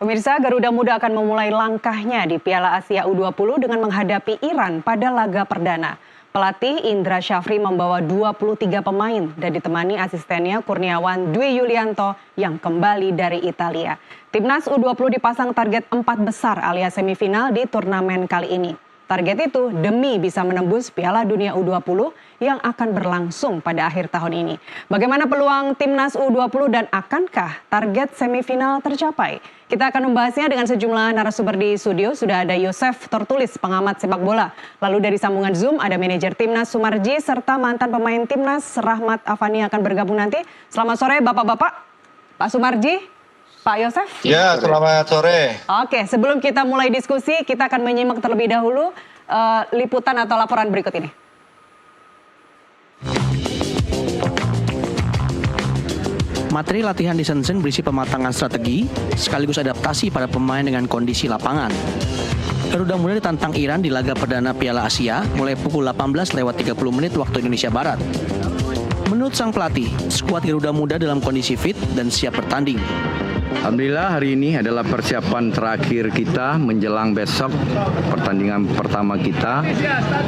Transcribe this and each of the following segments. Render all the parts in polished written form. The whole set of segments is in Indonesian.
Pemirsa, Garuda Muda akan memulai langkahnya di Piala Asia U20 dengan menghadapi Iran pada laga perdana. Pelatih Indra Syafri membawa 23 pemain dan ditemani asistennya Kurniawan Dwi Yulianto yang kembali dari Italia. Timnas U20 dipasang target 4 besar alias semifinal di turnamen kali ini. Target itu demi bisa menembus Piala Dunia U20 yang akan berlangsung pada akhir tahun ini. Bagaimana peluang Timnas U20 dan akankah target semifinal tercapai? Kita akan membahasnya dengan sejumlah narasumber di studio. Sudah ada Yosef Tertulis, pengamat sepak bola. Lalu dari sambungan Zoom ada manajer Timnas Sumarji serta mantan pemain Timnas Rahmat Afani akan bergabung nanti. Selamat sore Bapak-bapak. Pak Sumarji, Pak Yosef? Ya, selamat sore. Oke, sebelum kita mulai diskusi, kita akan menyimak terlebih dahulu liputan atau laporan berikut ini. Materi latihan di Shenzhen berisi pematangan strategi, sekaligus adaptasi pada pemain dengan kondisi lapangan. Garuda Muda ditantang Iran di laga perdana Piala Asia mulai pukul 18:30 waktu Indonesia Barat. Menurut sang pelatih, skuad Garuda Muda dalam kondisi fit dan siap bertanding. Alhamdulillah hari ini adalah persiapan terakhir kita menjelang besok pertandingan pertama kita,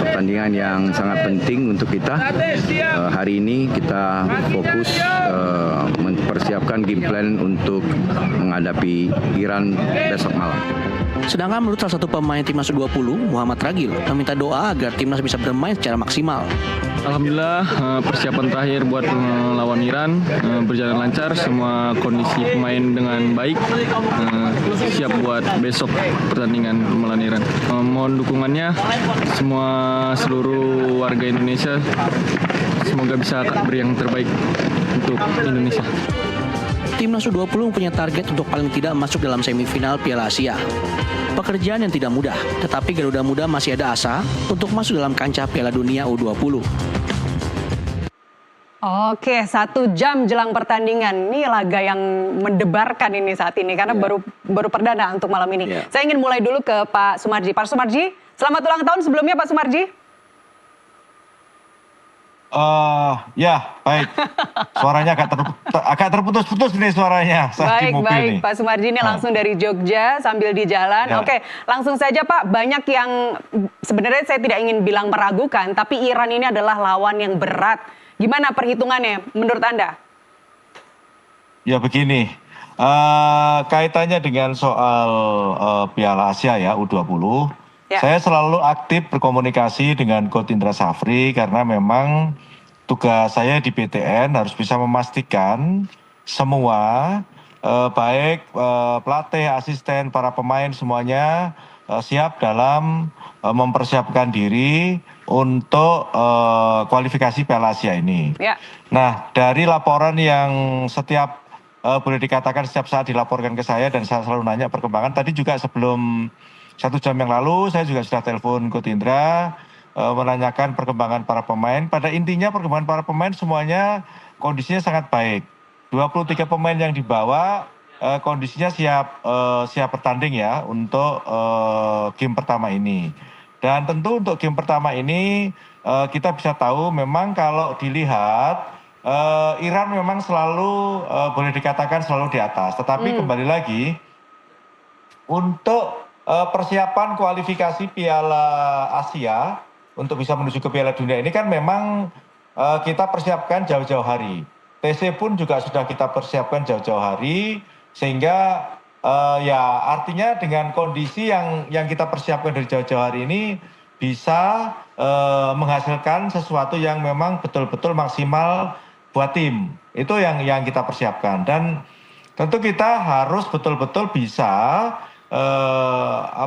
pertandingan yang sangat penting untuk kita. Hari ini kita fokus mempersiapkan game plan untuk menghadapi Iran besok malam. Sedangkan menurut salah satu pemain Timnas U20, Muhammad Ragil, meminta doa agar Timnas bisa bermain secara maksimal. Alhamdulillah persiapan terakhir buat melawan Iran berjalan lancar, semua kondisi pemain dengan baik, siap buat besok pertandingan melawan Iran. Mohon dukungannya semua seluruh warga Indonesia, semoga bisa beri yang terbaik untuk Indonesia. Timnas U20 punya target untuk paling tidak masuk dalam semifinal Piala Asia. Pekerjaan yang tidak mudah, tetapi Garuda Muda masih ada asa untuk masuk dalam kancah Piala Dunia U20. Oke, 1 jam jelang pertandingan. Ini laga yang mendebarkan ini saat ini karena baru perdana untuk malam ini. Saya ingin mulai dulu ke Pak Sumarji. Pak Sumarji, selamat ulang tahun sebelumnya Pak Sumarji. Ya, baik. Suaranya agak terputus-putus nih suaranya. Baik, Pak Sumarji ini langsung dari Jogja sambil di jalan. Ya. Oke, langsung saja Pak. Banyak yang sebenarnya saya tidak ingin bilang meragukan, tapi Iran ini adalah lawan yang berat. Gimana perhitungannya menurut Anda? Ya begini, kaitannya dengan soal Piala Asia ya U20. Ya. Saya selalu aktif berkomunikasi dengan Coach Indra Syafri karena memang tugas saya di BTN harus bisa memastikan semua baik pelatih, asisten, para pemain semuanya siap dalam mempersiapkan diri untuk kualifikasi Piala Asia ini. Ya. Nah, dari laporan yang setiap boleh dikatakan setiap saat dilaporkan ke saya dan saya selalu nanya perkembangan. Tadi juga sebelum 1 jam yang lalu saya juga sudah telepon Coach Indra menanyakan perkembangan para pemain. Pada intinya perkembangan para pemain semuanya kondisinya sangat baik. 23 pemain yang dibawa kondisinya siap bertanding ya untuk game pertama ini. Dan tentu untuk game pertama ini kita bisa tahu memang kalau dilihat Iran memang selalu boleh dikatakan selalu di atas. Tetapi kembali lagi untuk persiapan kualifikasi Piala Asia untuk bisa menuju ke Piala Dunia ini kan memang kita persiapkan jauh-jauh hari. TC pun juga sudah kita persiapkan jauh-jauh hari sehingga ya artinya dengan kondisi yang kita persiapkan dari jauh-jauh hari ini bisa menghasilkan sesuatu yang memang betul-betul maksimal buat tim. Itu yang kita persiapkan dan tentu kita harus betul-betul bisa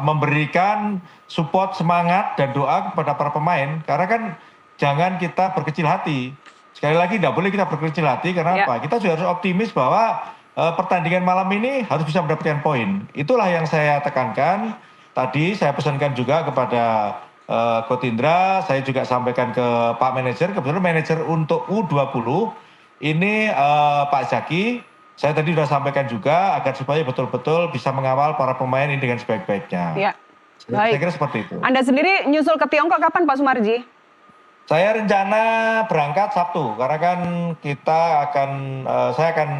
memberikan support, semangat dan doa kepada para pemain karena kan jangan kita berkecil hati. Sekali lagi tidak boleh kita berkecil hati karena apa? Kita juga harus optimis bahwa pertandingan malam ini harus bisa mendapatkan poin. Itulah yang saya tekankan. Tadi saya pesankan juga kepada Coach Indra, saya juga sampaikan ke Pak Manajer, kebetulan manajer untuk U20 ini Pak Zaki. Saya tadi sudah sampaikan juga agar supaya betul-betul bisa mengawal para pemain ini dengan sebaik-baiknya. Ya, baik. Saya kira seperti itu. Anda sendiri nyusul ke Tiongkok kapan Pak Sumarji? Saya rencana berangkat Sabtu karena kan kita saya akan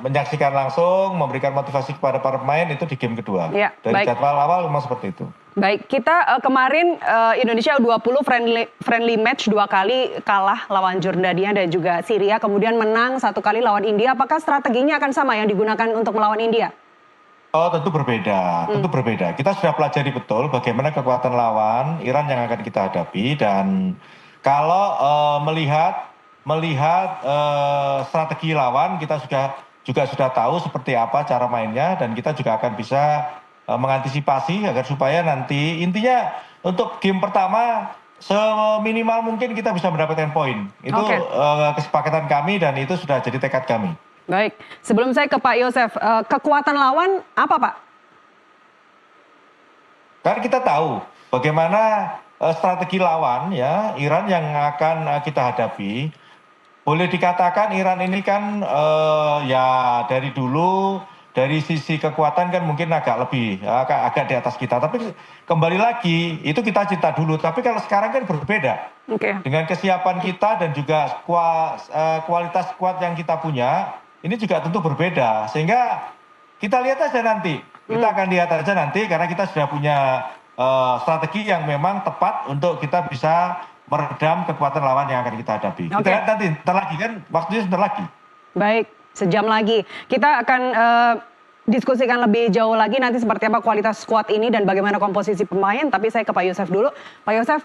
menyaksikan langsung, memberikan motivasi kepada para pemain itu di game kedua. Ya, Dari baik. jadwal awal memang seperti itu. Baik, kita kemarin Indonesia U20 friendly match 2 kali kalah lawan Jordania dan juga Syria, kemudian menang 1 kali lawan India. Apakah strateginya akan sama yang digunakan untuk melawan India? Oh, tentu berbeda, tentu berbeda. Kita sudah pelajari betul bagaimana kekuatan lawan Iran yang akan kita hadapi, dan kalau melihat strategi lawan, kita juga sudah tahu seperti apa cara mainnya, dan kita juga akan bisa mengantisipasi agar supaya nanti intinya untuk game pertama seminimal mungkin kita bisa mendapatkan poin. Itu kesepakatan kami dan itu sudah jadi tekad kami. Baik, sebelum saya ke Pak Yosef, kekuatan lawan apa Pak? Kan kita tahu bagaimana strategi lawan ya Iran yang akan kita hadapi. Boleh dikatakan Iran ini kan ya dari dulu dari sisi kekuatan kan mungkin agak agak di atas kita. Tapi kembali lagi itu kita cinta dulu. Tapi kalau sekarang kan berbeda. Dengan kesiapan kita dan juga kualitas squad yang kita punya, ini juga tentu berbeda. Sehingga kita lihat aja nanti. Kita akan lihat aja nanti karena kita sudah punya strategi yang memang tepat untuk kita bisa meredam kekuatan lawan yang akan kita hadapi. Kita lihat nanti, sebentar lagi kan, waktunya sebentar lagi. Baik, sejam lagi. Kita akan diskusikan lebih jauh lagi nanti seperti apa kualitas skuad ini dan bagaimana komposisi pemain. Tapi saya ke Pak Yosef dulu. Pak Yosef,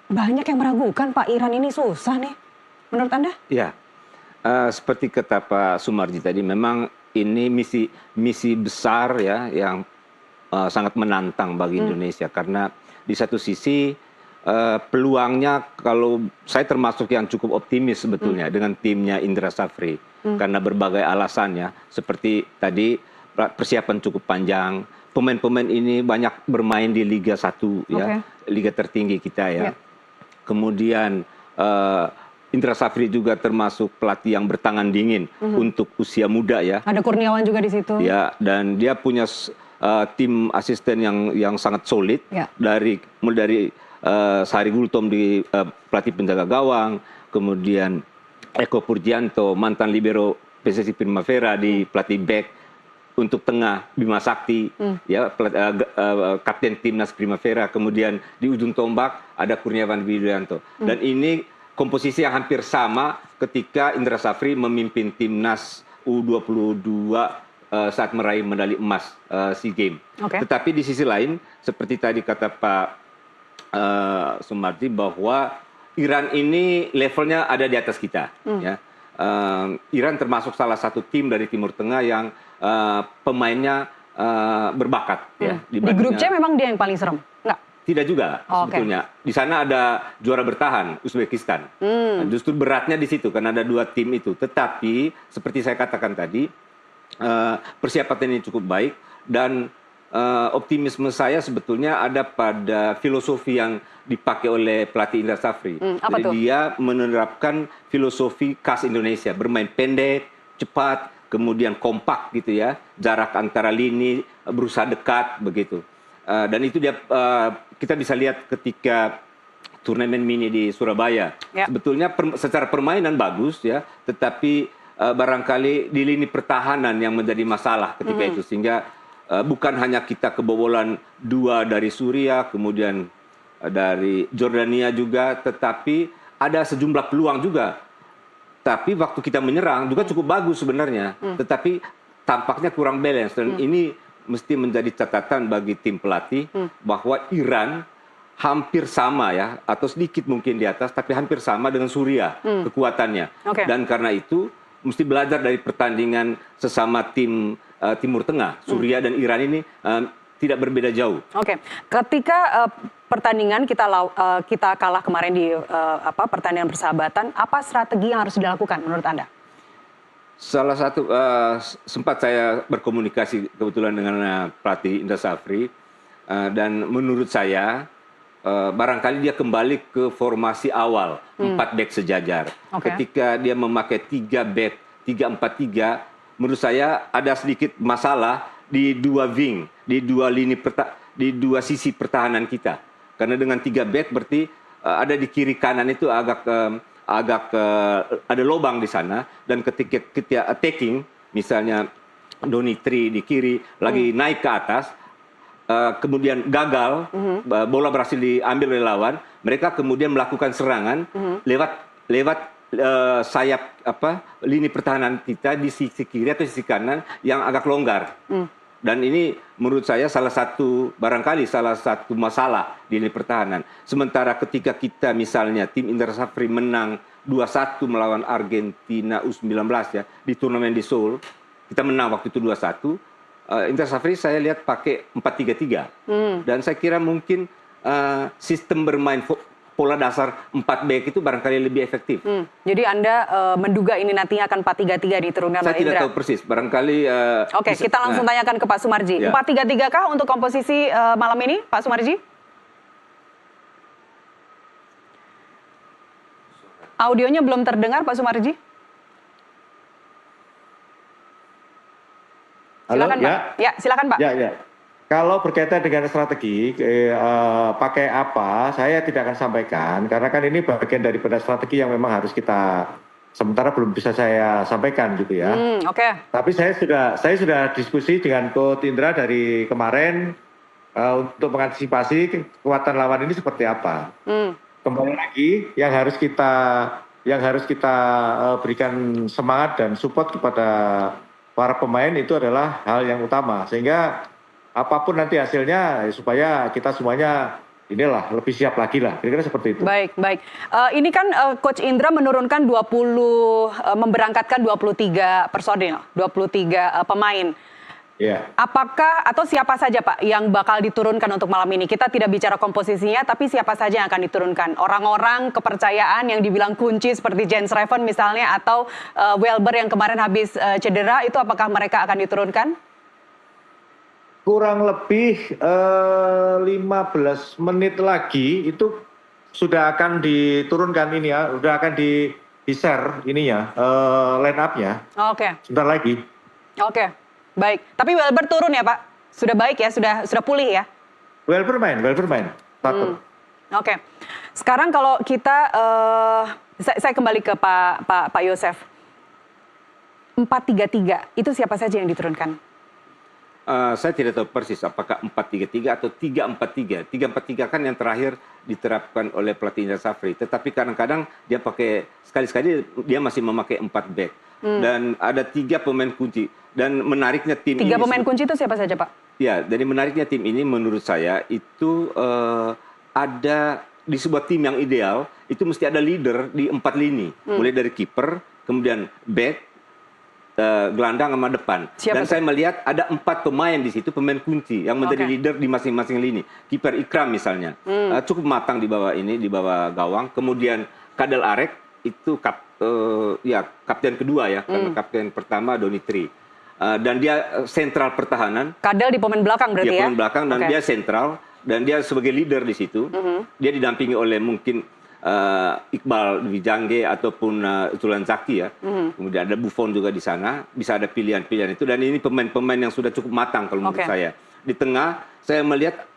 banyak yang meragukan Pak, Iran ini susah nih. Menurut Anda? Ya, seperti kata Pak Sumarji tadi, memang ini misi besar ya yang sangat menantang bagi Indonesia. Karena di satu sisi peluangnya, kalau saya termasuk yang cukup optimis sebetulnya dengan timnya Indra Safri karena berbagai alasannya, seperti tadi persiapan cukup panjang, pemain-pemain ini banyak bermain di Liga 1 ya, liga tertinggi kita ya. Kemudian Indra Safri juga termasuk pelatih yang bertangan dingin untuk usia muda ya. Ada Kurniawan juga di situ. Ya, dan dia punya tim asisten yang sangat solid mulai dari Sari Gultom di pelatih penjaga gawang, kemudian Eko Purgianto, mantan libero PSSI Primavera di pelatih back, untuk tengah Bima Sakti, ya kapten timnas Primavera, kemudian di ujung tombak ada Kurniawan Widianto. Dan ini komposisi yang hampir sama ketika Indra Safri memimpin timnas U22 saat meraih medali emas SEA Games. Tetapi di sisi lain, seperti tadi kata Pak Sumarji, bahwa Iran ini levelnya ada di atas kita. Ya. Iran termasuk salah satu tim dari Timur Tengah yang pemainnya berbakat. Ya, di grup C memang dia yang paling serem? Enggak? Tidak juga sebetulnya. Di sana ada juara bertahan, Uzbekistan. Justru beratnya di situ karena ada 2 tim itu. Tetapi seperti saya katakan tadi, persiapan ini cukup baik, dan optimisme saya sebetulnya ada pada filosofi yang dipakai oleh pelatih Indra Safri. Jadi dia menerapkan filosofi khas Indonesia, bermain pendek, cepat, kemudian kompak gitu ya, jarak antara lini berusaha dekat begitu. Dan itu dia kita bisa lihat ketika turnamen mini di Surabaya. Sebetulnya secara permainan bagus ya, tetapi barangkali di lini pertahanan yang menjadi masalah ketika itu, sehingga bukan hanya kita kebobolan 2 dari Suriah, kemudian dari Jordania juga, tetapi ada sejumlah peluang juga. Tapi waktu kita menyerang juga cukup bagus sebenarnya, tetapi tampaknya kurang balance. Dan ini mesti menjadi catatan bagi tim pelatih bahwa Iran hampir sama ya, atau sedikit mungkin di atas, tapi hampir sama dengan Suriah kekuatannya. Dan karena itu mesti belajar dari pertandingan sesama tim Timur Tengah. Suriah dan Iran ini tidak berbeda jauh. Ketika pertandingan kita kalah kemarin di pertandingan persahabatan, apa strategi yang harus dilakukan menurut Anda? Salah satu sempat saya berkomunikasi kebetulan dengan pelatih Indra Safri, dan menurut saya barangkali dia kembali ke formasi awal 4 back sejajar. Ketika dia memakai 3 back 3-4-3, menurut saya ada sedikit masalah di 2 wing, di 2 sisi pertahanan kita. Karena dengan 3 back berarti ada di kiri kanan itu agak agak ada lubang di sana, dan ketika kita attacking, misalnya Donitri di kiri lagi naik ke atas, kemudian gagal, bola berhasil diambil oleh lawan, mereka kemudian melakukan serangan lewat sayap lini pertahanan kita di sisi kiri atau sisi kanan yang agak longgar. Dan ini menurut saya barangkali salah satu masalah di lini pertahanan. Sementara ketika kita misalnya tim Indra Safri menang 2-1 melawan Argentina U19 ya di turnamen di Seoul, kita menang waktu itu 2-1. Indra Safri saya lihat pakai 4-3-3. Dan saya kira mungkin sistem bermain pola dasar 4 back itu barangkali lebih efektif. Jadi Anda menduga ini nantinya akan 4-3-3 diturunkan oleh Indra? Saya tidak tahu persis, barangkali... Oke, kita langsung tanyakan ke Pak Sumarji. Ya. 4-3-3 kah untuk komposisi malam ini, Pak Sumarji? Audionya belum terdengar, Pak Sumarji. Silakan, Pak. Ya, silakan, Pak. Ya. Kalau berkaitan dengan strategi, pakai apa, saya tidak akan sampaikan. Karena kan ini bagian daripada strategi yang memang harus kita, sementara belum bisa saya sampaikan gitu ya. Oke. Tapi saya sudah diskusi dengan Coach Indra dari kemarin untuk mengantisipasi kekuatan lawan ini seperti apa. Kembali lagi, yang harus kita berikan semangat dan support kepada para pemain itu adalah hal yang utama. Sehingga apapun nanti hasilnya, supaya kita semuanya lebih siap lagi lah. Kira-kira seperti itu. Baik. Ini kan Coach Indra menurunkan memberangkatkan 23 personil, 23 pemain. Yeah. Apakah atau siapa saja Pak yang bakal diturunkan untuk malam ini? Kita tidak bicara komposisinya, tapi siapa saja yang akan diturunkan? Orang-orang kepercayaan yang dibilang kunci seperti Jens Reven misalnya, atau Welber yang kemarin habis cedera, itu apakah mereka akan diturunkan? Kurang lebih 15 menit lagi itu sudah akan diturunkan ini ya, sudah akan di-share ininya, line up-nya. Oke. Sebentar lagi. Oke. Baik, tapi Welber turun ya Pak? Sudah baik ya, sudah pulih ya? Welber main. Oke. Sekarang kalau kita, saya kembali ke Pak Yosef. 4-3-3, itu siapa saja yang diturunkan? Saya tidak tahu persis apakah 4-3-3 atau 3-4-3. 3-4-3 kan yang terakhir diterapkan oleh pelatih Indra Safri. Tetapi kadang-kadang dia pakai, sekali-sekali dia masih memakai 4 back. Dan ada 3 pemain kunci. Dan menariknya tim 3 pemain kunci itu siapa saja Pak? Ya, dari menariknya tim ini menurut saya itu ada di sebuah tim yang ideal, itu mesti ada leader di 4 lini. Mulai dari kiper, kemudian back, gelandang sama depan. Dan saya melihat ada 4 pemain di situ, pemain kunci yang menjadi leader di masing-masing lini. Kiper Ikram misalnya, cukup matang di bawah gawang. Kemudian Kadel Arek itu kapten kedua ya, karena kapten pertama Donitri. Dan dia sentral pertahanan. Kadel di pemain belakang berarti ya? Pemain belakang dan dia sentral dan dia sebagai leader di situ. Dia didampingi oleh mungkin Iqbal Wijangge ataupun Zulan Zaki ya. Kemudian ada Buffon juga di sana, bisa ada pilihan-pilihan itu, dan ini pemain-pemain yang sudah cukup matang kalau menurut saya. Di tengah saya melihat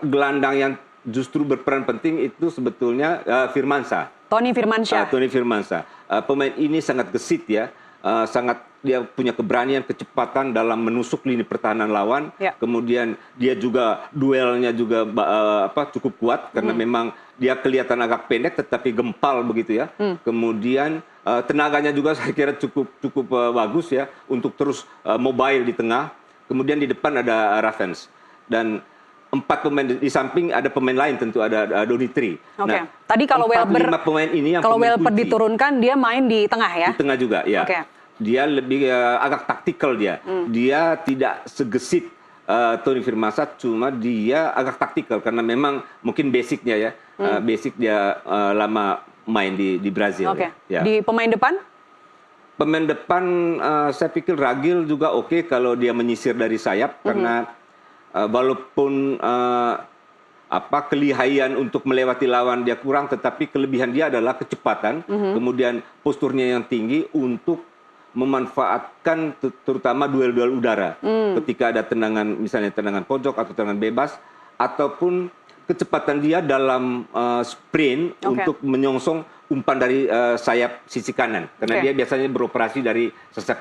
gelandang yang justru berperan penting itu sebetulnya Firmansyah. Tony Firmansyah. Pemain ini sangat gesit ya, dia punya keberanian, kecepatan dalam menusuk lini pertahanan lawan. Kemudian dia juga duelnya juga cukup kuat karena memang dia kelihatan agak pendek tetapi gempal begitu ya. Kemudian tenaganya juga saya kira cukup bagus ya untuk terus mobile di tengah. Kemudian di depan ada Ravens dan 4 pemain di samping ada pemain lain, tentu ada Donitri. Nah, tadi kalau Welber diturunkan dia main di tengah ya? Di tengah juga ya. Dia lebih agak taktikal dia. Dia tidak segesit Tony Firmansyah, cuma dia agak taktikal karena memang mungkin basicnya ya. Basic dia lama main di Brazil. Ya. Di pemain depan? Pemain depan saya pikir Ragil juga oke kalau dia menyisir dari sayap karena walaupun kelihayan untuk melewati lawan dia kurang, tetapi kelebihan dia adalah kecepatan, kemudian posturnya yang tinggi untuk memanfaatkan terutama duel-duel udara. Ketika ada tendangan, misalnya tendangan pojok atau tendangan bebas, ataupun kecepatan dia dalam sprint untuk menyongsong umpan dari sayap sisi kanan, karena dia biasanya beroperasi dari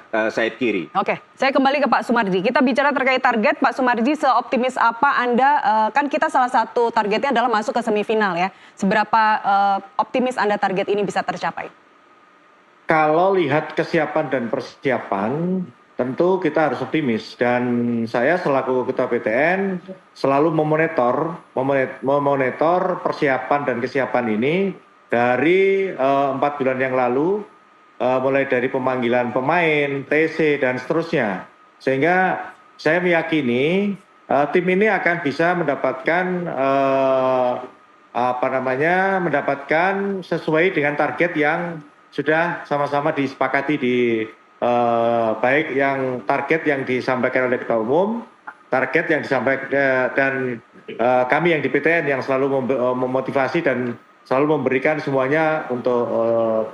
sayap kiri. Oke, saya kembali ke Pak Sumarji. Kita bicara terkait target, Pak Sumarji, seoptimis apa Anda, kan kita salah satu targetnya adalah masuk ke semifinal ya. Seberapa optimis Anda target ini bisa tercapai? Kalau lihat kesiapan dan persiapan, tentu kita harus optimis. Dan saya selaku Ketua PTN selalu memonitor persiapan dan kesiapan ini dari 4 bulan yang lalu, mulai dari pemanggilan pemain, TC, dan seterusnya. Sehingga saya meyakini tim ini akan bisa mendapatkan mendapatkan sesuai dengan target yang sudah sama-sama disepakati di baik yang target yang disampaikan oleh Ketua Umum, target yang disampaikan dan kami yang di PTN yang selalu memotivasi dan selalu memberikan semuanya untuk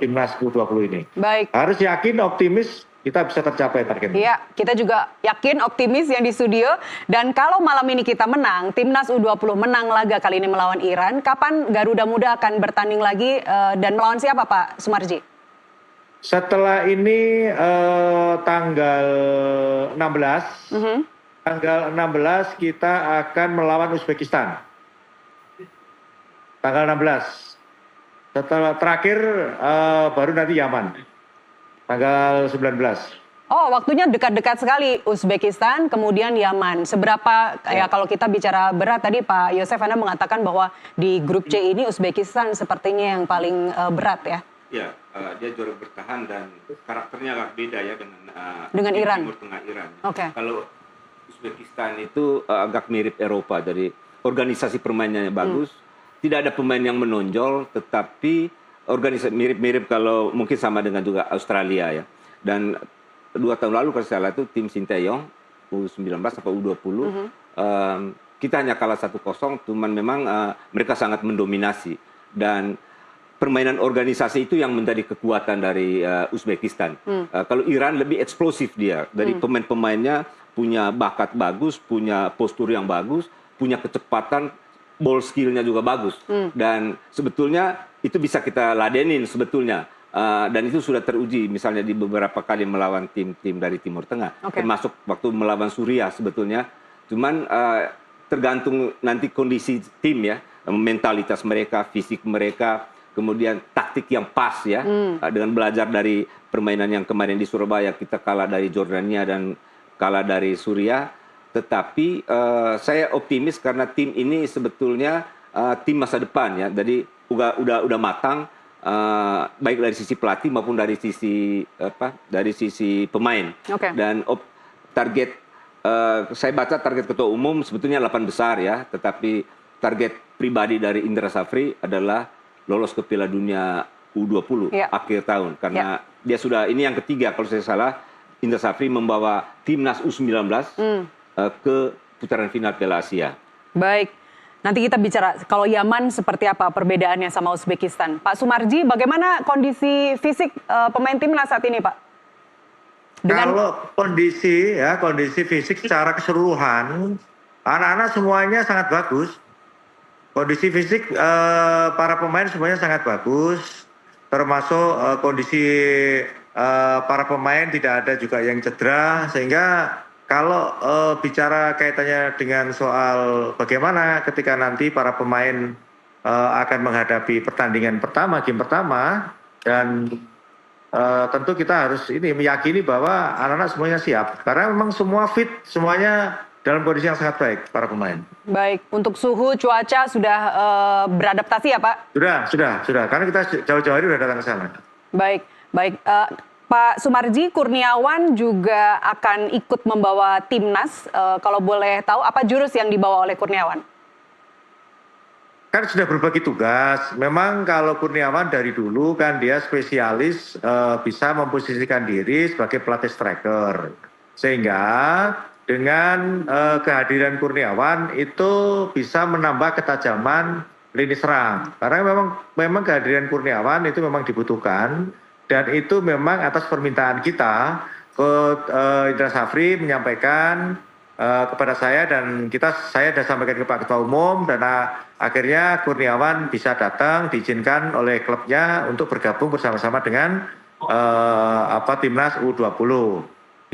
timnas U20 ini. Baik. Harus yakin, optimis kita bisa tercapai targetnya. Iya, kita juga yakin, optimis yang di studio. Dan kalau malam ini kita menang, timnas U20 menang laga kali ini melawan Iran, kapan Garuda Muda akan bertanding lagi dan melawan siapa Pak Sumarji? Setelah ini tanggal 16, tanggal 16 kita akan melawan Uzbekistan. Tanggal 16. Setelah terakhir baru nanti Yaman. Tanggal 19. Oh, waktunya dekat-dekat sekali. Uzbekistan, kemudian Yaman. Seberapa, ya kalau kita bicara berat tadi Pak Yosef, Anda mengatakan bahwa di grup C ini Uzbekistan sepertinya yang paling berat ya? Ya, dia juara bertahan dan karakternya agak beda ya dengan Iran. Timur Tengah Iran. Oke. Kalau Uzbekistan itu agak mirip Eropa, jadi organisasi permainannya bagus, tidak ada pemain yang menonjol, tetapi organisasi mirip-mirip kalau mungkin sama dengan juga Australia ya. Dan 2 tahun lalu kalau saya salah itu tim Sinteyong U19 atau U20 kita hanya kalah 1-0, cuman memang mereka sangat mendominasi dan permainan organisasi itu yang menjadi kekuatan dari Uzbekistan. Kalau Iran lebih eksplosif dia, dari pemain-pemainnya punya bakat bagus, punya postur yang bagus, punya kecepatan, ball skill-nya juga bagus. Dan sebetulnya itu bisa kita ladenin sebetulnya. Dan itu sudah teruji misalnya di beberapa kali melawan tim-tim dari Timur Tengah. Termasuk waktu melawan Suriah sebetulnya. Cuman tergantung nanti kondisi tim ya, mentalitas mereka, fisik mereka, kemudian taktik yang pas ya, dengan belajar dari permainan yang kemarin di Surabaya, kita kalah dari Jordania dan kalah dari Suriah. Tetapi saya optimis karena tim ini sebetulnya tim masa depan ya, jadi udah matang, baik dari sisi pelatih maupun dari sisi pemain. Dan target saya baca target Ketua Umum sebetulnya 8 besar ya, tetapi target pribadi dari Indra Safri adalah lolos ke Piala Dunia U20 akhir tahun, karena dia sudah, ini yang ketiga kalau saya salah, Indra Safri membawa timnas U19 ke putaran final Piala Asia. Baik, nanti kita bicara kalau Yaman seperti apa perbedaannya sama Uzbekistan. Pak Sumarji, bagaimana kondisi fisik pemain timnas saat ini Pak? Kalau kondisi fisik secara keseluruhan, anak-anak semuanya sangat bagus. Kondisi fisik para pemain semuanya sangat bagus, termasuk kondisi para pemain tidak ada juga yang cedera, sehingga kalau bicara kaitannya dengan soal bagaimana ketika nanti para pemain akan menghadapi pertandingan pertama, game pertama, dan tentu kita harus meyakini bahwa anak-anak semuanya siap, karena memang semua fit, semuanya dalam kondisi yang sangat baik para pemain. Baik, untuk suhu, cuaca sudah beradaptasi ya Pak? Sudah, karena kita jauh-jauh hari sudah datang ke sana. Baik. Pak Sumarji, Kurniawan juga akan ikut membawa timnas. Kalau boleh tahu, apa jurus yang dibawa oleh Kurniawan? Kan sudah berbagi tugas. Memang kalau Kurniawan dari dulu kan dia spesialis bisa memposisikan diri sebagai pelatih striker. Sehingga dengan kehadiran Kurniawan itu bisa menambah ketajaman lini serang. Karena memang kehadiran Kurniawan itu memang dibutuhkan, dan itu memang atas permintaan kita, Indra Safri menyampaikan kepada saya dan saya sudah sampaikan ke Pak Ketua Umum dan akhirnya Kurniawan bisa datang diizinkan oleh klubnya untuk bergabung bersama-sama dengan timnas U20.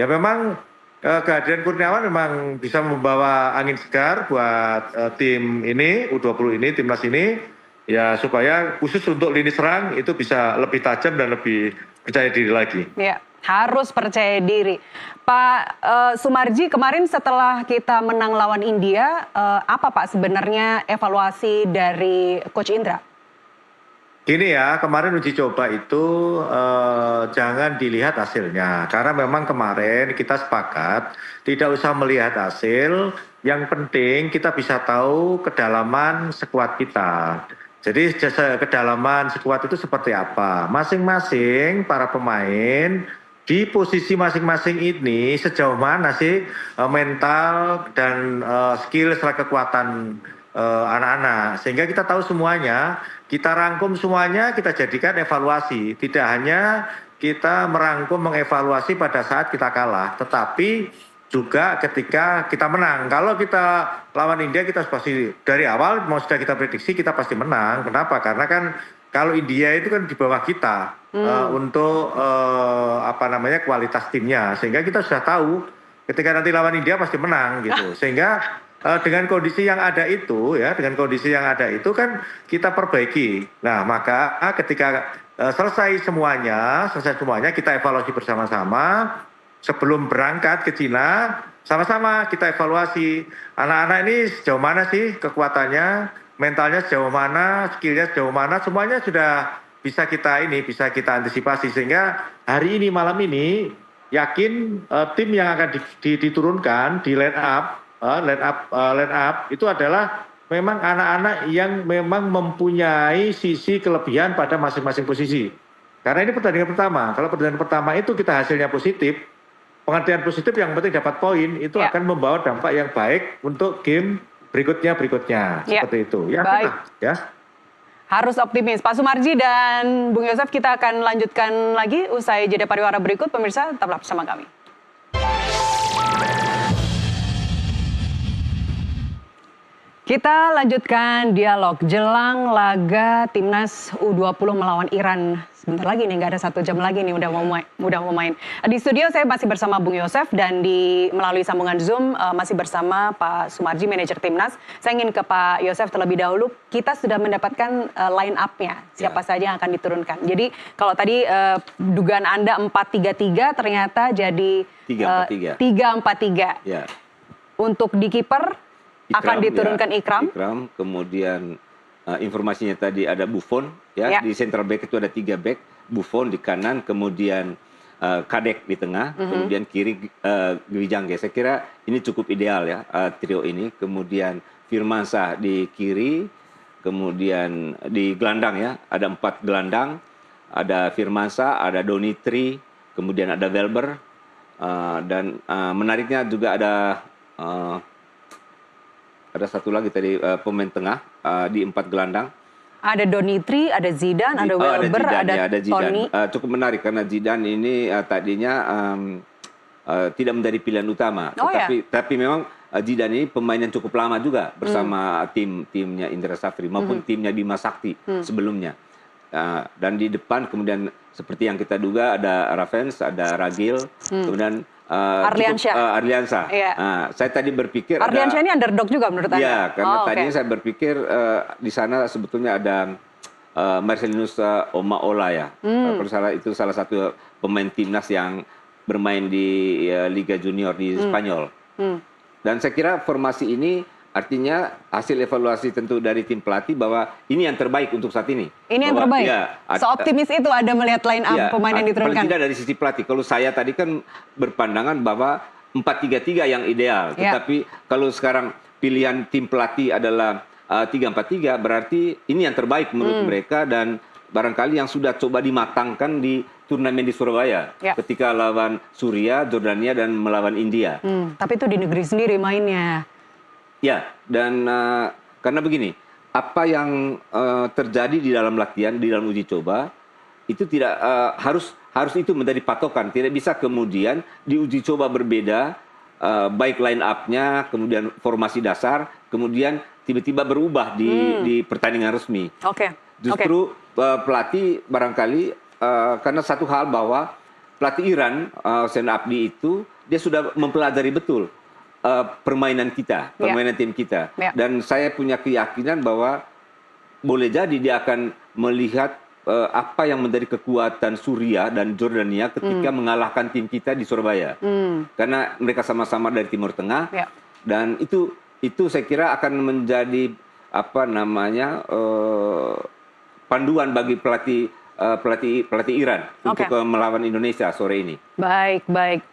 Ya memang kehadiran Kurniawan memang bisa membawa angin segar buat tim ini U20 ini, timnas ini ya supaya khusus untuk lini serang itu bisa lebih tajam dan lebih percaya diri lagi. Ya, harus percaya diri. Pak Sumarji, kemarin setelah kita menang lawan India, apa Pak sebenarnya evaluasi dari Coach Indra? Gini ya, kemarin uji coba itu jangan dilihat hasilnya. Karena memang kemarin kita sepakat tidak usah melihat hasil, yang penting kita bisa tahu kedalaman skuad kita. Jadi kedalaman skuad itu seperti apa? Masing-masing para pemain di posisi masing-masing ini sejauh mana sih mental dan skill serta kekuatan anak-anak. Sehingga kita tahu semuanya, kita rangkum semuanya, kita jadikan evaluasi. Tidak hanya kita merangkum mengevaluasi pada saat kita kalah, tetapi juga ketika kita menang. Kalau kita lawan India kita pasti dari awal mau sudah kita prediksi kita pasti menang. Kenapa? Karena kan kalau India itu kan di bawah kita untuk kualitas timnya, sehingga kita sudah tahu ketika nanti lawan India pasti menang gitu. Sehingga dengan kondisi yang ada itu kan kita perbaiki. Nah maka ketika selesai semuanya kita evaluasi bersama-sama. Sebelum berangkat ke Cina, sama-sama kita evaluasi anak-anak ini sejauh mana sih kekuatannya, mentalnya sejauh mana, skillnya sejauh mana, semuanya sudah bisa kita antisipasi sehingga hari ini malam ini yakin tim yang akan diturunkan di line up itu adalah memang anak-anak yang memang mempunyai sisi kelebihan pada masing-masing posisi. Karena ini pertandingan pertama. Kalau pertandingan pertama itu kita hasilnya positif, pengertian positif yang penting dapat poin itu akan membawa dampak yang baik untuk game berikutnya seperti itu. Ya, baik. Ya. Harus optimis. Pak Sumarji dan Bung Yosef, kita akan lanjutkan lagi usai jeda pariwara berikut. Pemirsa tetaplah bersama kami. Kita lanjutkan dialog jelang laga timnas U20 melawan Iran. Sebentar lagi nih, nggak ada 1 jam lagi nih udah mau main. Di studio saya masih bersama Bung Yosef dan melalui sambungan Zoom masih bersama Pak Sumarji, manajer timnas. Saya ingin ke Pak Yosef terlebih dahulu. Kita sudah mendapatkan line up-nya, siapa saja yang akan diturunkan. Jadi kalau tadi dugaan Anda 4-3-3 ternyata jadi 3-4-3. Ya. Untuk di kiper akan diturunkan Ikram. Kemudian informasinya tadi ada Buffon, di central back itu ada 3 back, Buffon di kanan, kemudian Kadek di tengah, kemudian kiri Gwijangge. Saya kira ini cukup ideal ya trio ini. Kemudian Firmansyah di kiri, kemudian di gelandang ya ada 4 gelandang, ada Firmansyah, ada Donitri, kemudian ada Welber, dan menariknya juga ada satu lagi tadi pemain tengah di 4 gelandang. Ada Donitri, ada Zidane, ada Welber, ada Toni. Cukup menarik karena Zidane ini tadinya tidak menjadi pilihan utama. Tapi memang Zidane ini pemain yang cukup lama juga bersama timnya Indra Safri maupun timnya Bima Sakti sebelumnya. Dan di depan kemudian seperti yang kita duga ada Ravens, ada Ragil, kemudian Arliansyah. Saya tadi berpikir Arliansyah ini underdog juga menurut Anda? Iya, karena tadinya saya berpikir di sana sebetulnya ada Marcelinus Omaola ya. Kalau salah itu salah satu pemain timnas yang bermain di Liga Junior di Spanyol. Dan saya kira formasi ini artinya hasil evaluasi tentu dari tim pelatih bahwa ini yang terbaik untuk saat ini. Ini yang terbaik? Seoptimis itu ada melihat line up pemain yang diturunkan? Paling tidak dari sisi pelatih. Kalau saya tadi kan berpandangan bahwa 4-3-3 yang ideal. Tetapi kalau sekarang pilihan tim pelatih adalah 3-4-3, berarti ini yang terbaik menurut mereka dan barangkali yang sudah coba dimatangkan di turnamen di Surabaya. Ketika lawan Suriah, Jordania, dan melawan India. Tapi itu di negeri sendiri mainnya. Ya, dan karena begini, apa yang terjadi di dalam latihan, di dalam uji coba, itu tidak harus itu menjadi patokan. Tidak bisa kemudian di uji coba berbeda, baik line up-nya, kemudian formasi dasar, kemudian tiba-tiba berubah di pertandingan resmi. Justru pelatih barangkali karena satu hal bahwa pelatih Iran, Hossein Abdi itu dia sudah mempelajari betul permainan kita, permainan tim kita. Dan saya punya keyakinan bahwa boleh jadi dia akan melihat apa yang menjadi kekuatan Suriah dan Jordania ketika mengalahkan tim kita di Surabaya. Karena mereka sama-sama dari Timur Tengah, dan itu saya kira akan menjadi panduan bagi pelatih Iran untuk melawan Indonesia sore ini. Baik.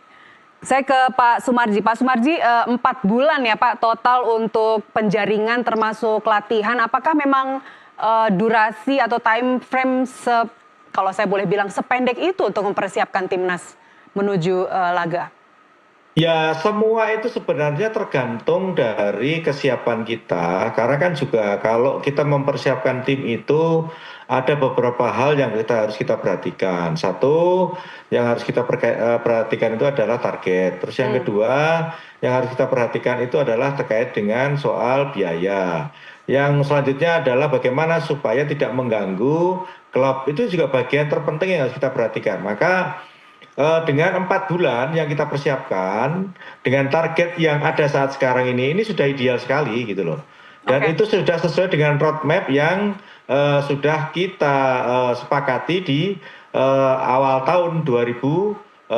Saya ke Pak Sumarji. Pak Sumarji, 4 bulan ya Pak total untuk penjaringan termasuk latihan. Apakah memang durasi atau time frame kalau saya boleh bilang sependek itu untuk mempersiapkan timnas menuju laga? Ya, semua itu sebenarnya tergantung dari kesiapan kita. Karena kan juga kalau kita mempersiapkan tim itu ada beberapa hal yang harus kita perhatikan. Satu, yang harus kita perhatikan itu adalah target. Terus yang kedua, yang harus kita perhatikan itu adalah terkait dengan soal biaya. Yang selanjutnya adalah bagaimana supaya tidak mengganggu klub. Itu juga bagian terpenting yang harus kita perhatikan. Maka dengan 4 bulan yang kita persiapkan, dengan target yang ada saat sekarang ini sudah ideal sekali gitu loh. Dan itu sudah sesuai dengan roadmap yang sudah kita sepakati di awal tahun 2025.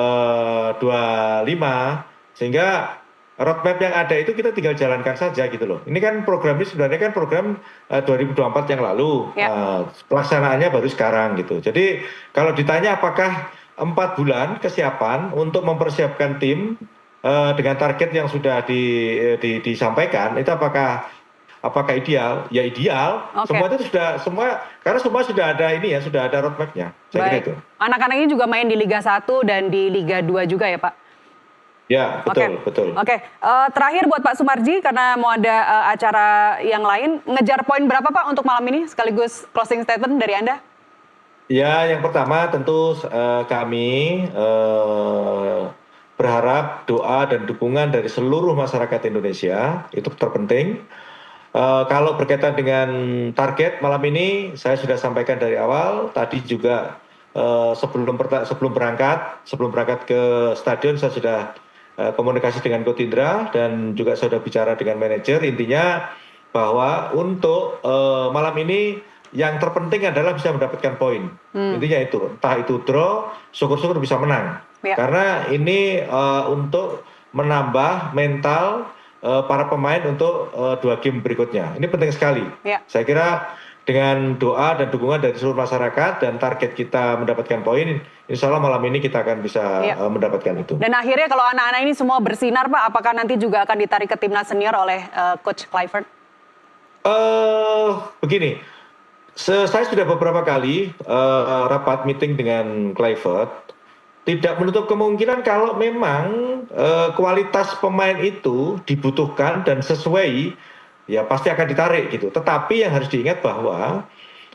Sehingga roadmap yang ada itu kita tinggal jalankan saja gitu loh. Ini kan program ini sebenarnya kan program 2024 yang lalu. Pelaksanaannya baru sekarang gitu. Jadi kalau ditanya apakah 4 bulan kesiapan untuk mempersiapkan tim dengan target yang sudah disampaikan itu apakah ideal? Ya ideal. Semua itu karena semua sudah ada sudah ada roadmapnya. Saya kira itu. Anak-anak ini juga main di Liga 1 dan di Liga 2 juga ya Pak? Ya, betul. Terakhir buat Pak Sumarji karena mau ada acara yang lain, ngejar poin berapa Pak untuk malam ini sekaligus closing statement dari Anda? Ya, yang pertama tentu kami berharap doa dan dukungan dari seluruh masyarakat Indonesia itu terpenting. Kalau berkaitan dengan target malam ini, saya sudah sampaikan dari awal. Tadi juga sebelum berangkat ke stadion saya sudah komunikasi dengan Coach Indra dan juga saya sudah bicara dengan manajer. Intinya bahwa untuk malam ini yang terpenting adalah bisa mendapatkan poin. Intinya itu, entah itu draw, syukur-syukur bisa menang. Karena ini untuk menambah mental para pemain untuk 2 game berikutnya. Ini penting sekali. Saya kira dengan doa dan dukungan dari seluruh masyarakat dan target kita mendapatkan poin, insya Allah malam ini kita akan bisa mendapatkan itu. Dan akhirnya kalau anak-anak ini semua bersinar Pak, apakah nanti juga akan ditarik ke timnas senior oleh Coach Kluivert? Begini, saya sudah beberapa kali rapat meeting dengan Kluivert, tidak menutup kemungkinan kalau memang kualitas pemain itu dibutuhkan dan sesuai, ya pasti akan ditarik gitu. Tetapi yang harus diingat bahwa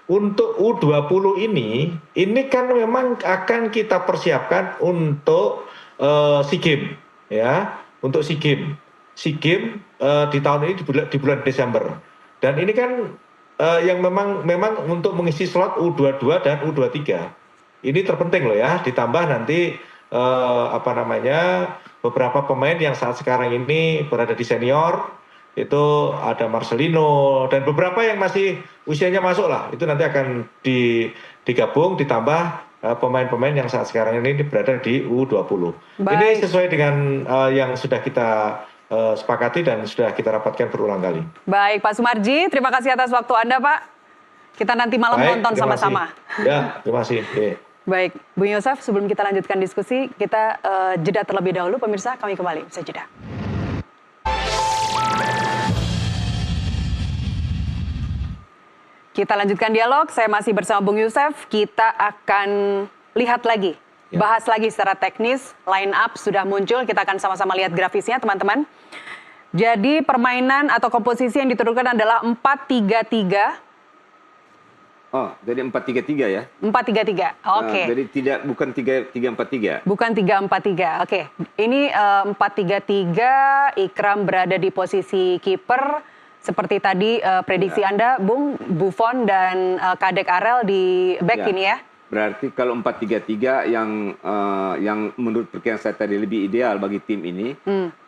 untuk U20 ini kan memang akan kita persiapkan untuk SEA Games, ya, untuk SEA Games. SEA Games di tahun ini di bulan Desember. Dan ini kan yang memang untuk mengisi slot U22 dan U23. Ini terpenting loh ya, ditambah nanti beberapa pemain yang saat sekarang ini berada di senior, itu ada Marcelino dan beberapa yang masih usianya masuk lah, itu nanti akan digabung ditambah pemain-pemain yang saat sekarang ini berada di U20. Ini sesuai dengan yang sudah kita sepakati dan sudah kita rapatkan berulang kali. Baik, Pak Sumarji, terima kasih atas waktu Anda, Pak. Kita nanti malam nonton sama-sama. Ya, terima kasih. Baik, Bung Yosef, sebelum kita lanjutkan diskusi, kita jeda terlebih dahulu. Pemirsa, kami kembali. Usai jeda. Kita lanjutkan dialog, saya masih bersama Bung Yosef. Kita akan lihat lagi, bahas lagi secara teknis, line up sudah muncul, kita akan sama-sama lihat grafisnya teman-teman. Jadi permainan atau komposisi yang diturunkan adalah 4-3-3. Oh, jadi 4-3-3 ya? 4-3-3, oke. Jadi bukan 3-4-3. Bukan 3-4-3, oke. Ini 4-3-3, Ikram berada di posisi kiper. Seperti tadi prediksi Anda, Bung, Buffon dan Kadek Arel di back ini ya? Berarti kalau 4-3-3 yang menurut perkiraan saya tadi lebih ideal bagi tim ini,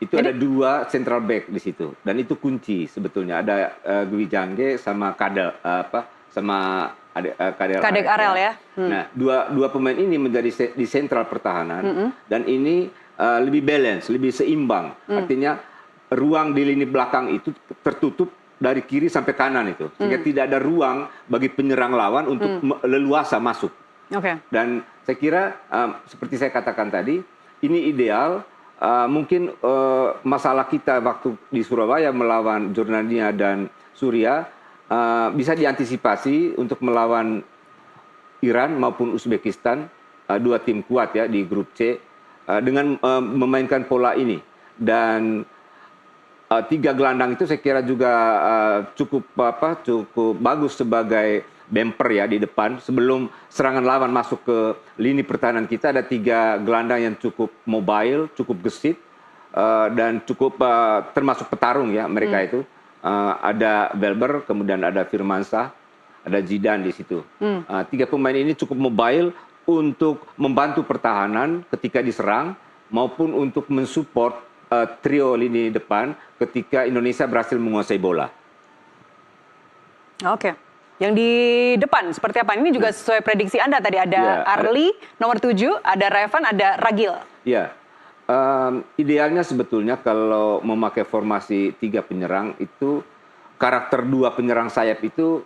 itu ada 2 central back di situ. Dan itu kunci sebetulnya. Ada Gwi Jangge sama Kadek Arel ya. Nah, dua pemain ini menjadi di sentral pertahanan dan ini lebih balance, lebih seimbang. Artinya ruang di lini belakang itu tertutup dari kiri sampai kanan itu, sehingga tidak ada ruang bagi penyerang lawan untuk leluasa masuk. Dan saya kira seperti saya katakan tadi, ini ideal. Mungkin masalah kita waktu di Surabaya melawan Jordania dan Suriah bisa diantisipasi untuk melawan Iran maupun Uzbekistan, 2 tim kuat ya di grup C, dengan memainkan pola ini. Dan 3 gelandang itu saya kira juga cukup bagus sebagai bumper ya di depan. Sebelum serangan lawan masuk ke lini pertahanan kita, ada 3 gelandang yang cukup mobile, cukup gesit, dan cukup termasuk petarung ya mereka itu. Ada Belber, kemudian ada Firmansyah, ada Zidane di situ. 3 pemain ini cukup mobile untuk membantu pertahanan ketika diserang maupun untuk mensupport trio lini depan ketika Indonesia berhasil menguasai bola. Oke. Yang di depan seperti apa? Ini juga sesuai prediksi Anda tadi, ada Arli nomor 7, ada Revan, ada Ragil. Iya. Idealnya sebetulnya kalau memakai formasi 3 penyerang itu karakter 2 penyerang sayap itu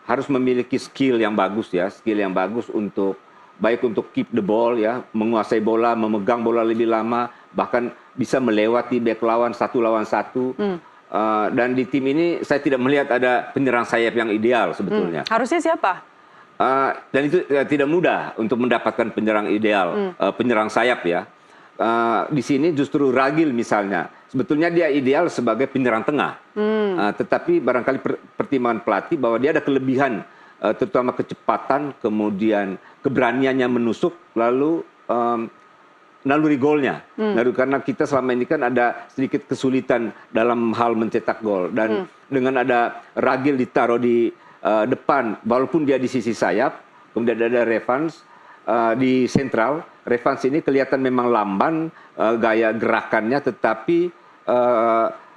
harus memiliki skill yang bagus ya, skill yang bagus untuk baik untuk keep the ball ya, menguasai bola, memegang bola lebih lama, bahkan bisa melewati bek lawan 1 lawan 1. Dan di tim ini saya tidak melihat ada penyerang sayap yang ideal sebetulnya. Harusnya siapa? Dan itu tidak mudah untuk mendapatkan penyerang ideal, penyerang sayap ya. Di sini justru Ragil misalnya, sebetulnya dia ideal sebagai penyerang tengah. Tetapi barangkali pertimbangan pelatih bahwa dia ada kelebihan, terutama kecepatan, kemudian keberaniannya menusuk, lalu naluri golnya. Karena kita selama ini kan ada sedikit kesulitan dalam hal mencetak gol. Dan dengan ada Ragil ditaruh di depan, walaupun dia di sisi sayap, kemudian ada Revans di sentral. Revans ini kelihatan memang lamban, gaya gerakannya, tetapi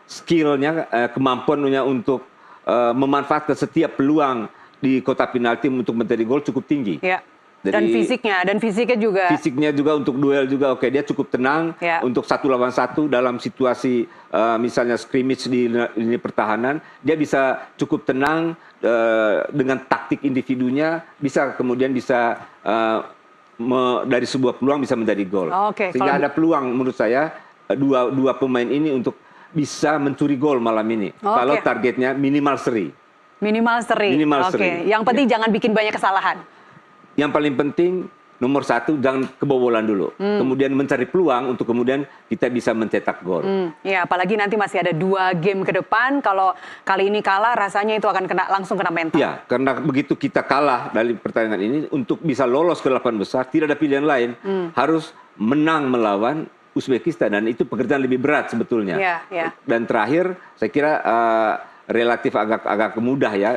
skillnya, kemampuannya untuk memanfaatkan setiap peluang di kotak penalti untuk menjadi gol cukup tinggi. Ya. Dan fisiknya juga. Fisiknya juga untuk duel juga oke, dia cukup tenang untuk 1 lawan 1 dalam situasi misalnya scrimmage di lini pertahanan, dia bisa cukup tenang dengan taktik individunya, bisa kemudian bisa dari sebuah peluang bisa menjadi gol. Sehingga ada peluang menurut saya dua pemain ini untuk bisa mencuri gol malam ini. Kalau targetnya minimal seri. Minimal seri. Yang penting jangan bikin banyak kesalahan. Yang paling penting nomor 1 jangan kebobolan dulu. Kemudian mencari peluang untuk kemudian kita bisa mencetak gol. Ya, apalagi nanti masih ada 2 game ke depan. Kalau kali ini kalah rasanya itu akan langsung kena mental. Ya, karena begitu kita kalah dari pertandingan ini, untuk bisa lolos ke 8 besar tidak ada pilihan lain. Harus menang melawan Uzbekistan, dan itu pekerjaan lebih berat sebetulnya. Dan terakhir saya kira relatif agak mudah ya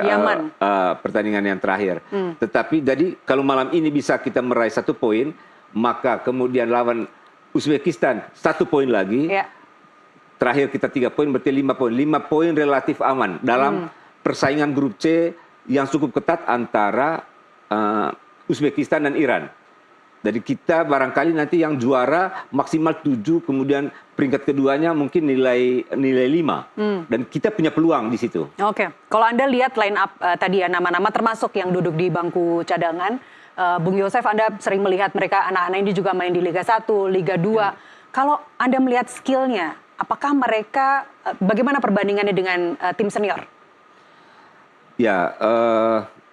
pertandingan yang terakhir. Tetapi jadi kalau malam ini bisa kita meraih 1 poin, maka kemudian lawan Uzbekistan 1 poin lagi. Terakhir kita 3 poin, berarti 5 poin. 5 poin relatif aman dalam persaingan grup C yang cukup ketat antara Uzbekistan dan Iran. Jadi kita barangkali nanti yang juara maksimal 7, kemudian peringkat keduanya mungkin nilai 5. Dan kita punya peluang di situ. Kalau Anda lihat line up tadi ya, nama-nama termasuk yang duduk di bangku cadangan, Bung Yosef, Anda sering melihat mereka, anak-anak ini juga main di Liga 1, Liga 2. Kalau Anda melihat skillnya, apakah mereka, bagaimana perbandingannya dengan tim senior? Ya,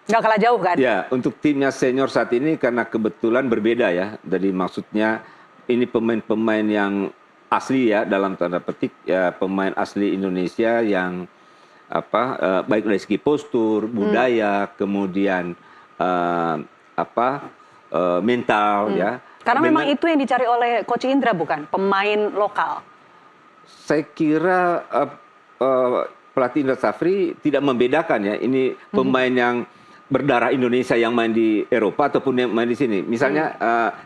nggak kalah jauh kan? Ya, untuk timnya senior saat ini karena kebetulan berbeda ya. Jadi maksudnya ini pemain-pemain yang asli ya, dalam tanda petik ya, pemain asli Indonesia yang baik dari segi postur, budaya, kemudian mental ya. Karena memang itu yang dicari oleh Coach Indra, bukan pemain lokal. Saya kira pelatih Indra Safri tidak membedakan ya, ini pemain yang berdarah Indonesia yang main di Eropa ataupun yang main di sini. Misalnya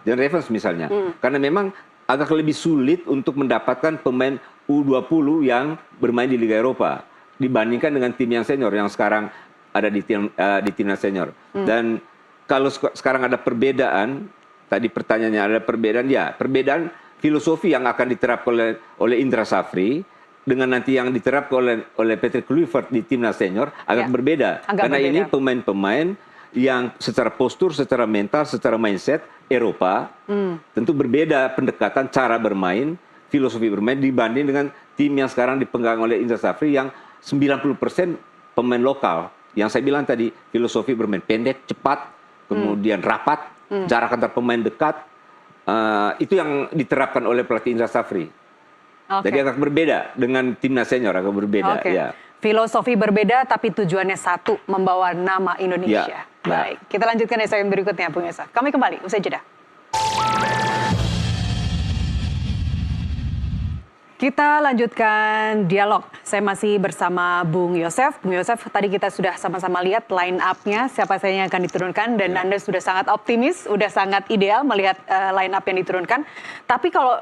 John Evans misalnya. Karena memang agak lebih sulit untuk mendapatkan pemain U20 yang bermain di Liga Eropa dibandingkan dengan tim yang senior yang sekarang ada di timnas senior. Dan kalau sekarang ada perbedaan, tadi pertanyaannya ada perbedaan, ya perbedaan filosofi yang akan diterapkan oleh Indra Safri dengan nanti yang diterapkan oleh Patrick Kluivert di timnas senior agak berbeda. Karena ini pemain-pemain yang secara postur, secara mental, secara mindset Eropa tentu berbeda pendekatan cara bermain, filosofi bermain dibanding dengan tim yang sekarang dipegang oleh Indra Safri yang 90% pemain lokal. Yang saya bilang tadi filosofi bermain pendek, cepat, kemudian rapat, jarak antar pemain dekat, itu yang diterapkan oleh pelatih Indra Safri. Jadi agak berbeda dengan timnas senior, agak berbeda. Ya. Filosofi berbeda tapi tujuannya satu, membawa nama Indonesia. Baik, kita lanjutkan di segmen berikutnya, Bung Yosef. Kami kembali, usai jeda. Kita lanjutkan dialog. Saya masih bersama Bung Yosef. Bung Yosef, tadi kita sudah sama-sama lihat line up-nya, siapa saja yang akan diturunkan, dan Anda sudah sangat optimis, sudah sangat ideal melihat line up yang diturunkan. Tapi kalau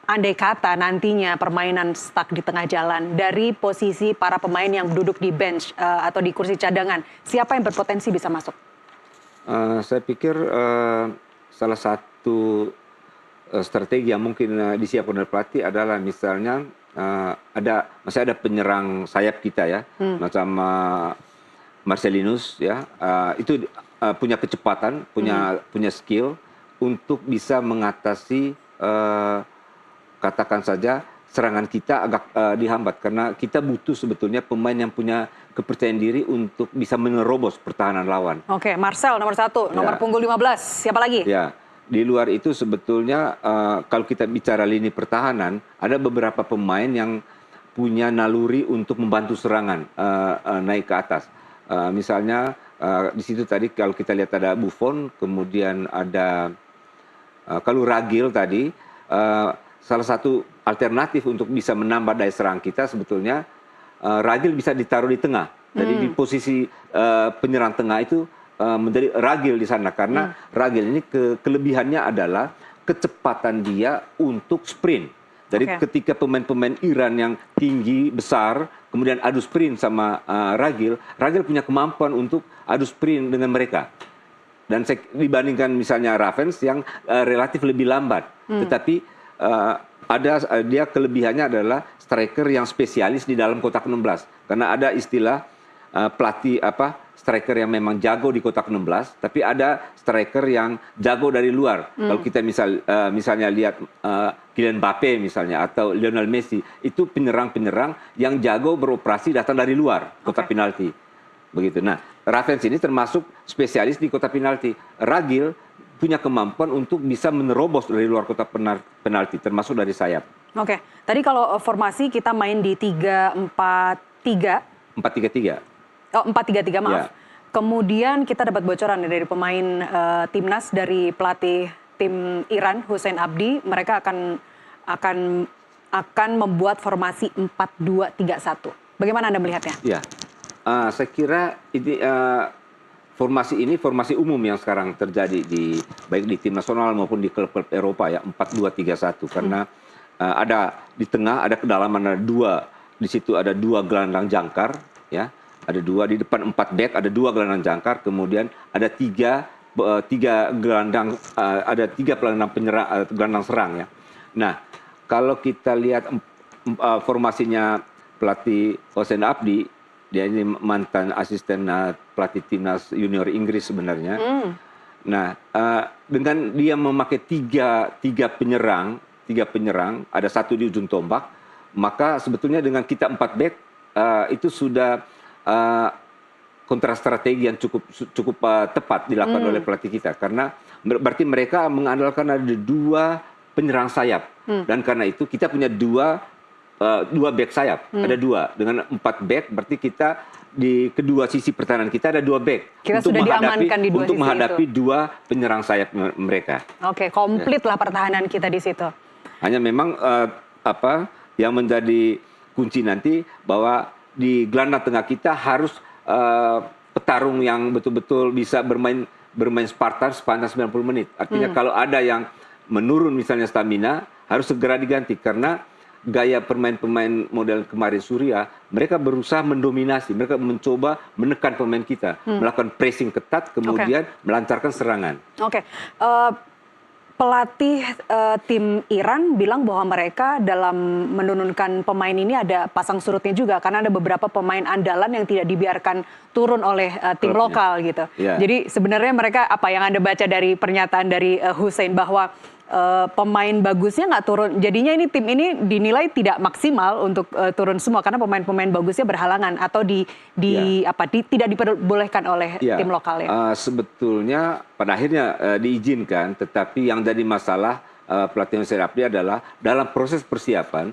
andai kata nantinya permainan stuck di tengah jalan, dari posisi para pemain yang duduk di bench atau di kursi cadangan, siapa yang berpotensi bisa masuk? Saya pikir salah satu strategi yang mungkin disiapkan oleh pelatih adalah misalnya masih ada penyerang sayap kita ya, macam Marcelinus ya, itu punya kecepatan, punya skill untuk bisa mengatasi katakan saja serangan kita agak dihambat, karena kita butuh sebetulnya pemain yang punya kepercayaan diri untuk bisa menerobos pertahanan lawan. Oke, Marcel nomor 1, nomor punggung 15, siapa lagi? Ya. Di luar itu sebetulnya kalau kita bicara lini pertahanan, ada beberapa pemain yang punya naluri untuk membantu serangan naik ke atas. Misalnya di situ tadi kalau kita lihat ada Buffon, kemudian ada kalau Ragil tadi, salah satu alternatif untuk bisa menambah daya serang kita sebetulnya Ragil bisa ditaruh di tengah. Jadi di posisi penyerang tengah itu menjadi Ragil di sana, karena Ragil ini kelebihannya adalah kecepatan dia untuk sprint. Jadi ketika pemain-pemain Iran yang tinggi, besar, kemudian adu sprint sama Ragil punya kemampuan untuk adu sprint dengan mereka. Dan dibandingkan misalnya Ravens yang relatif lebih lambat. Tetapi dia kelebihannya adalah striker yang spesialis di dalam kotak 16. Karena ada istilah pelatih striker yang memang jago di kotak 16, tapi ada striker yang jago dari luar. Kalau kita misalnya lihat Kylian Mbappe misalnya atau Lionel Messi, itu penyerang-penyerang yang jago beroperasi datang dari luar kotak penalti. Begitu. Nah, Ravens ini termasuk spesialis di kotak penalti. Ragil punya kemampuan untuk bisa menerobos dari luar kotak penalti, termasuk dari sayap. Oke, tadi kalau formasi kita main di 3-4-3. 4-3-3. Oh, 4-3-3, maaf. Ya. Kemudian kita dapat bocoran dari pemain timnas, dari pelatih tim Iran, Hussein Abdi, mereka akan membuat formasi 4-2-3-1. Bagaimana Anda melihatnya? Ya, saya kira ini formasi umum yang sekarang terjadi baik di tim nasional maupun di klub-klub Eropa ya, 4-2-3-1, karena ada di tengah, ada kedalaman, ada dua, di situ ada dua gelandang jangkar ya. Ada dua, di depan 4 back, ada 2 gelandang jangkar, kemudian ada tiga gelandang, ada 3 gelandang serang ya. Nah, kalau kita lihat formasinya pelatih Hussein Abdi, dia ini mantan asisten pelatih timnas junior Inggris sebenarnya. Nah, dengan dia memakai tiga penyerang, ada satu di ujung tombak, maka sebetulnya dengan kita 4 back itu sudah kontra strategi yang cukup tepat dilakukan oleh pelatih kita, karena berarti mereka mengandalkan ada 2 penyerang sayap, dan karena itu kita punya 2 dua back sayap, ada dua dengan 4 back, berarti kita di kedua sisi pertahanan kita ada 2 back Kita sudah diamankan di dua untuk sisi menghadapi itu. 2 penyerang sayap mereka. Oke, komplit lah pertahanan kita di situ. Hanya memang yang menjadi kunci nanti bahwa di gelandang tengah kita harus petarung yang betul-betul bisa bermain Spartan sepanjang 90 menit. Artinya kalau ada yang menurun misalnya stamina harus segera diganti karena gaya pemain-pemain model kemarin Surya, mereka berusaha mendominasi, mereka mencoba menekan pemain kita, melakukan pressing ketat, kemudian melancarkan serangan. Oke. Pelatih tim Iran bilang bahwa mereka dalam menurunkan pemain ini ada pasang surutnya juga karena ada beberapa pemain andalan yang tidak dibiarkan turun oleh tim lokal gitu. Yeah. Jadi sebenarnya mereka apa yang Anda baca dari pernyataan dari Hussein bahwa pemain bagusnya nggak turun, jadinya ini tim ini dinilai tidak maksimal untuk turun semua karena pemain-pemain bagusnya berhalangan atau tidak diperbolehkan oleh tim lokal ya. Sebetulnya pada akhirnya diizinkan, tetapi yang jadi masalah pelatih Hussein Abdi adalah dalam proses persiapan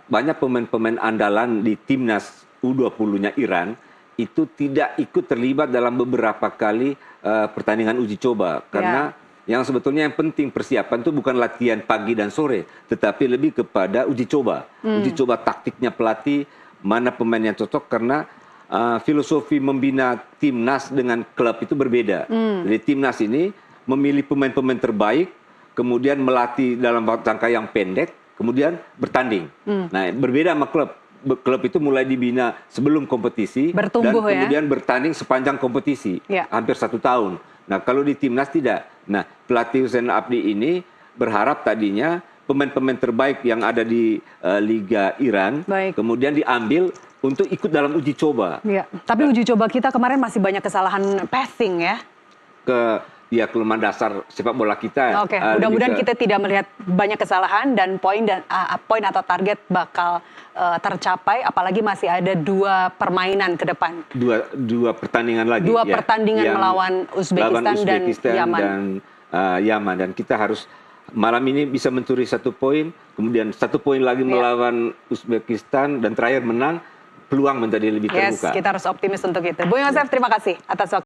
banyak pemain-pemain andalan di timnas U20-nya Iran itu tidak ikut terlibat dalam beberapa kali pertandingan uji coba karena yang sebetulnya yang penting persiapan itu bukan latihan pagi dan sore, tetapi lebih kepada uji coba. Uji coba taktiknya pelatih, mana pemain yang cocok, karena filosofi membina timnas dengan klub itu berbeda. Jadi timnas ini memilih pemain-pemain terbaik, kemudian melatih dalam jangka yang pendek, kemudian bertanding. Nah, berbeda sama klub. Klub itu mulai dibina sebelum kompetisi, bertumbuh, dan kemudian bertanding sepanjang kompetisi, hampir 1 tahun. Nah, kalau di timnas tidak. Nah, pelatih Hussein Abdi ini berharap tadinya pemain-pemain terbaik yang ada di Liga Iran, kemudian diambil untuk ikut dalam uji coba. Ya, tapi uji coba kita kemarin masih banyak kesalahan passing ya. Kelemahan dasar sepak bola kita. Oke, mudah-mudahan kita tidak melihat banyak kesalahan dan poin atau target bakal tercapai, apalagi masih ada 2 permainan ke depan. Dua pertandingan lagi. 2 pertandingan melawan Uzbekistan dan Yaman. Yaman. Dan kita harus malam ini bisa mencuri 1 poin, kemudian 1 poin lagi melawan Uzbekistan, dan terakhir menang, peluang menjadi lebih terbuka. Yes, kita harus optimis untuk itu. Bung Yosef, terima kasih atas waktu.